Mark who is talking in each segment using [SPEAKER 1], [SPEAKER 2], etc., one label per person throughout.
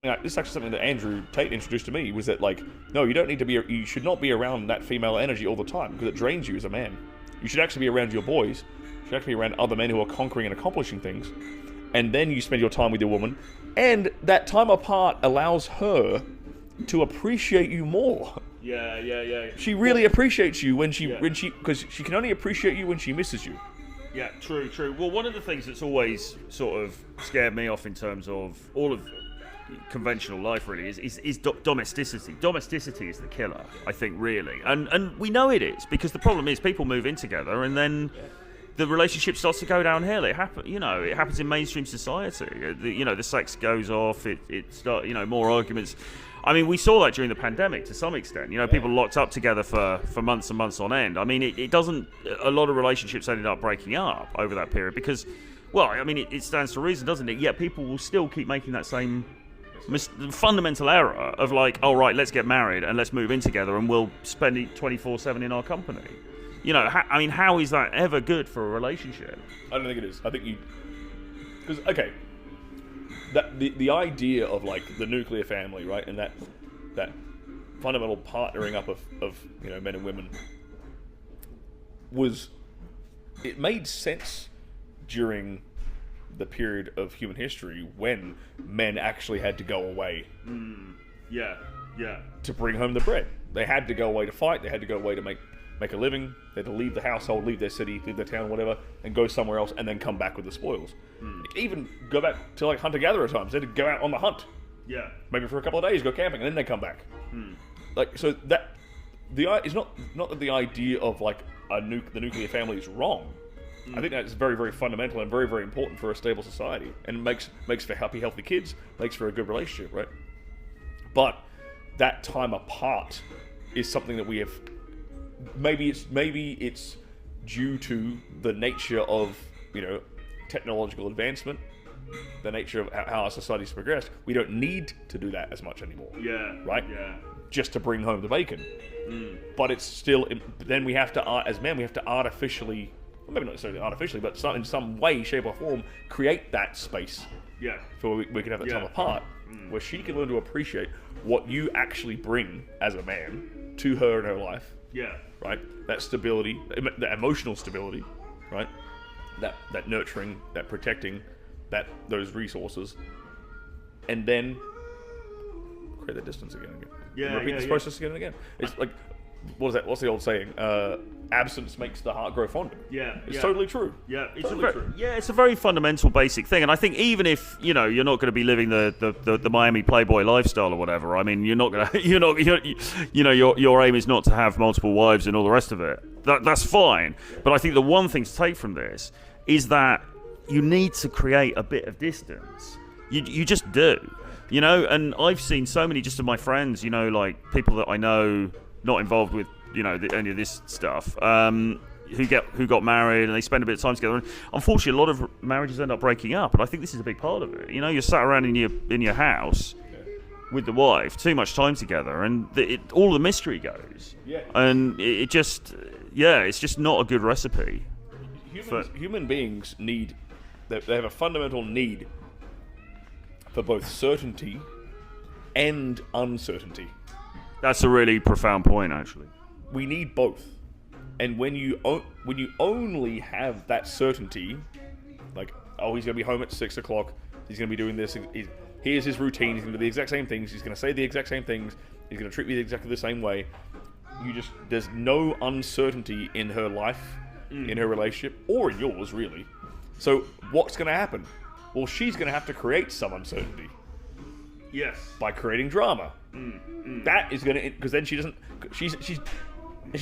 [SPEAKER 1] This is actually something that Andrew Tate introduced to me. Was that like, no, you should not be around that female energy all the time because it drains you as a man. You should actually be around your boys. You should actually be around other men who are conquering and accomplishing things. And then you spend your time with your woman, and that time apart allows her to appreciate you more.
[SPEAKER 2] Yeah.
[SPEAKER 1] She really appreciates you because she can only appreciate you when she misses you.
[SPEAKER 2] Yeah, true. Well, one of the things that's always sort of scared me off in terms of all of conventional life really is domesticity. Domesticity is the killer, I think, really. And we know it is, because the problem is people move in together and then the relationship starts to go downhill. It happens in mainstream society. The sex goes off, it starts, more arguments. I mean, we saw that during the pandemic to some extent. People locked up together for months and months on end. I mean, it doesn't. A lot of relationships ended up breaking up over that period because, well, I mean, it stands to reason, doesn't it? Yet people will still keep making that same fundamental error of like, oh right, let's get married and let's move in together and we'll spend it 24/7 in our company. How is that ever good for a relationship?
[SPEAKER 1] I don't think it is. I think because okay. That the idea of like the nuclear family, right, and that fundamental partnering up of men and women it made sense during the period of human history when men actually had to go away.
[SPEAKER 2] Yeah.
[SPEAKER 1] To bring home the bread. They had to go away to fight. They had to go away to make a living. They had to leave the household, leave their city, leave their town, whatever, and go somewhere else, and then come back with the spoils. Even go back to like hunter-gatherer times. They had to go out on the hunt.
[SPEAKER 2] Yeah.
[SPEAKER 1] Maybe for a couple of days, go camping, and then they come back. Like, so that it's not that the idea of like the nuclear family is wrong. I think that's very, very fundamental and very, very important for a stable society, and makes for happy, healthy kids, makes for a good relationship, right? But that time apart is something that we have. Maybe it's due to the nature of technological advancement, the nature of how our society's progressed. We don't need to do that as much anymore.
[SPEAKER 2] Yeah.
[SPEAKER 1] Right.
[SPEAKER 2] Yeah.
[SPEAKER 1] Just to bring home the bacon. But it's still. Then we have to, as men, we have to artificially, maybe not necessarily artificially, but in some way, shape, or form, create that space.
[SPEAKER 2] Yeah.
[SPEAKER 1] So we can have that time apart, where she can learn to appreciate what you actually bring as a man to her in her life.
[SPEAKER 2] Yeah.
[SPEAKER 1] Right? That stability, that emotional stability, right? That nurturing, that protecting, those resources, and then create the distance again.
[SPEAKER 2] Yeah.
[SPEAKER 1] Repeat this process again and again. It's like, what is that? What's the old saying? Absence makes the heart grow fonder.
[SPEAKER 2] Yeah.
[SPEAKER 1] It's totally true.
[SPEAKER 2] Yeah, it's
[SPEAKER 1] totally
[SPEAKER 2] true. Yeah, it's a very fundamental, basic thing, and I think even if you're not going to be living the Miami Playboy lifestyle or whatever, I mean, you're not going to, your aim is not to have multiple wives and all the rest of it. That's fine, but I think the one thing to take from this is that you need to create a bit of distance. You just do, and I've seen so many just of my friends, like people that I know not involved with any of this stuff, who got married and they spend a bit of time together. And unfortunately, a lot of marriages end up breaking up, and I think this is a big part of it. You're sat around in your house with the wife, too much time together, and all the mystery goes.
[SPEAKER 1] Yeah.
[SPEAKER 2] And it's just not a good recipe.
[SPEAKER 1] Human beings need, they have a fundamental need for both certainty and uncertainty.
[SPEAKER 2] That's a really profound point, actually.
[SPEAKER 1] We need both, and when you only have that certainty, like, oh, he's going to be home at 6 o'clock, he's going to be doing this, here's his routine, he's going to do the exact same things, he's going to say the exact same things, he's going to treat me exactly the same way. There's no uncertainty in her life, in her relationship, or in yours, really. So what's going to happen? Well, she's going to have to create some uncertainty.
[SPEAKER 2] Yes.
[SPEAKER 1] By creating drama. That is going to, because then she's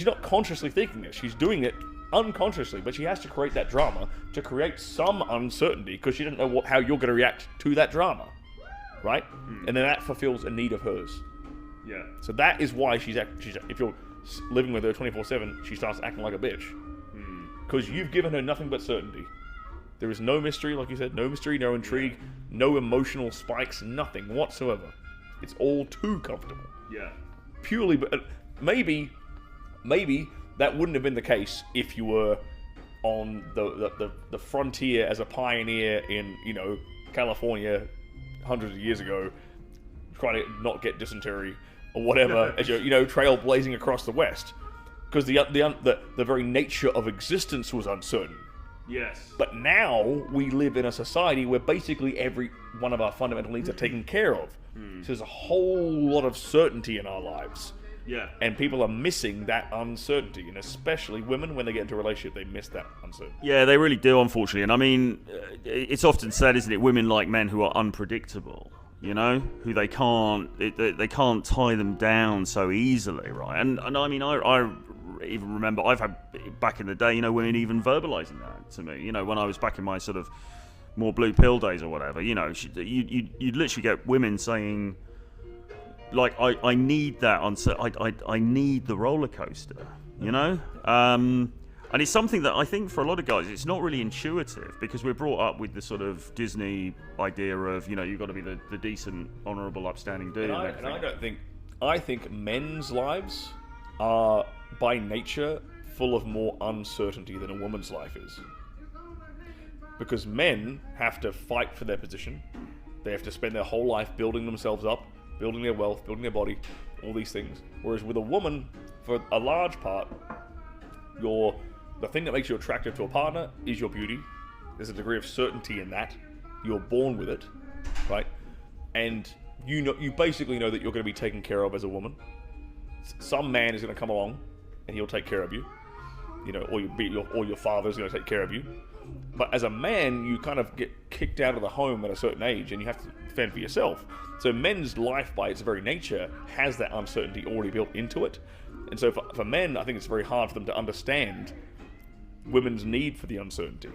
[SPEAKER 1] not consciously thinking it. She's doing it unconsciously, but she has to create that drama to create some uncertainty, because she doesn't know how you're going to react to that drama, right? And then that fulfills a need of hers.
[SPEAKER 2] Yeah.
[SPEAKER 1] So that is why she's if you're living with her 24/7, she starts acting like a bitch, because you've given her nothing but certainty. There is no mystery, like you said, no mystery, no intrigue, no emotional spikes, nothing whatsoever. It's all too comfortable.
[SPEAKER 2] Yeah.
[SPEAKER 1] Purely, but maybe that wouldn't have been the case if you were on the frontier as a pioneer in California hundreds of years ago, trying to not get dysentery or whatever as you're, trailblazing across the West, because the very nature of existence was uncertain.
[SPEAKER 2] Yes.
[SPEAKER 1] But now we live in a society where basically every one of our fundamental needs are taken care of. So there's a whole lot of certainty in our lives.
[SPEAKER 2] Yeah.
[SPEAKER 1] And people are missing that uncertainty, and especially women, when they get into a relationship, they miss that uncertainty.
[SPEAKER 2] Yeah, they really do, unfortunately. And I mean, it's often said, isn't it, women like men who are unpredictable, who they can't tie them down so easily, right? And I mean, I even remember I've had back in the day, women even verbalizing that to me. When I was back in my sort of more blue pill days or whatever, you'd literally get women saying, like, I need that I need the roller coaster, and it's something that I think for a lot of guys it's not really intuitive, because we're brought up with the sort of Disney idea of you've got to be the decent, honourable, upstanding dude.
[SPEAKER 1] I think men's lives are by nature full of more uncertainty than a woman's life is, because men have to fight for their position. They have to spend their whole life building themselves up, building their wealth, building their body, all these things. Whereas with a woman, for a large part, the thing that makes you attractive to a partner is your beauty. There's a degree of certainty in that. You're born with it, right? And you basically know that you're going to be taken care of as a woman. Some man is going to come along and he'll take care of you, or your father's going to take care of you. But as a man, you kind of get kicked out of the home at a certain age, and you have to fend for yourself. So men's life, by its very nature, has that uncertainty already built into it. And so for men, I think it's very hard for them to understand women's need for the uncertainty.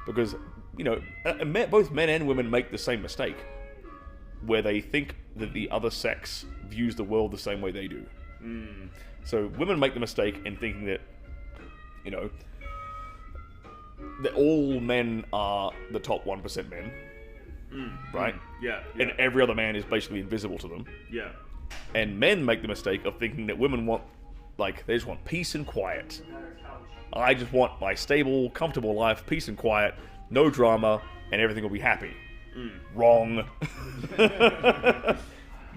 [SPEAKER 1] Because, both men and women make the same mistake, where they think that the other sex views the world the same way they do. So women make the mistake in thinking that, that all men are the top 1% men, right?
[SPEAKER 2] Yeah.
[SPEAKER 1] And every other man is basically invisible to them.
[SPEAKER 2] Yeah.
[SPEAKER 1] And men make the mistake of thinking that women they just want peace and quiet. I just want my stable, comfortable life, peace and quiet, no drama, and everything will be happy. Wrong.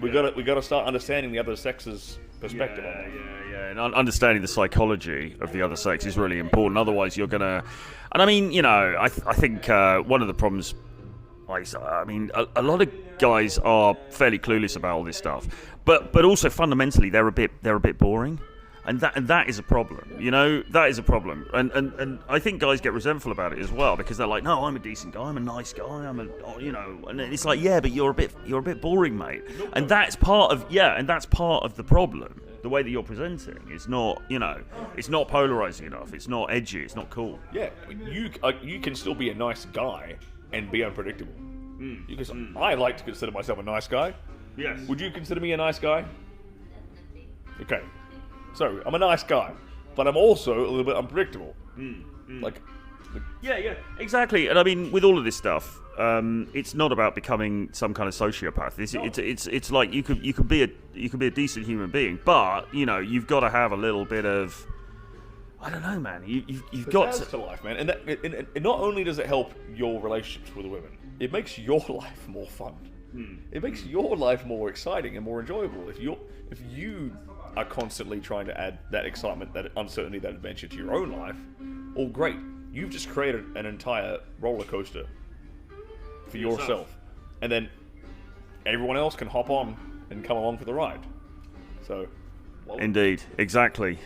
[SPEAKER 1] We gotta start understanding the other sex's perspective on that.
[SPEAKER 2] Yeah. And understanding the psychology of the other sex is really important. Otherwise, you're gonna. And I mean, I think one of the problems. I mean, a lot of guys are fairly clueless about all this stuff, but also fundamentally they're a bit boring, and that is a problem. That is a problem, and I think guys get resentful about it as well, because they're like, no, I'm a decent guy, I'm a nice guy, and it's like, yeah, but you're a bit boring, mate, and that's part of the problem. The way that you're presenting is not, it's not polarizing enough, it's not edgy, it's not cool.
[SPEAKER 1] Yeah, you can still be a nice guy and be unpredictable. Because I like to consider myself a nice guy.
[SPEAKER 2] Yes.
[SPEAKER 1] Would you consider me a nice guy? Okay. So, I'm a nice guy, but I'm also a little bit unpredictable.
[SPEAKER 2] Yeah, exactly. And I mean, with all of this stuff, it's not about becoming some kind of sociopath. It's like you could be a decent human being, but you've got to have a little bit of, I don't know, man. You've got
[SPEAKER 1] to life, man. And not only does it help your relationships with women, it makes your life more fun. It makes your life more exciting and more enjoyable. If you are constantly trying to add that excitement, that uncertainty, that adventure to your own life, all great. You've just created an entire roller coaster for yourself. And then everyone else can hop on and come along for the ride. So,
[SPEAKER 2] indeed, exactly.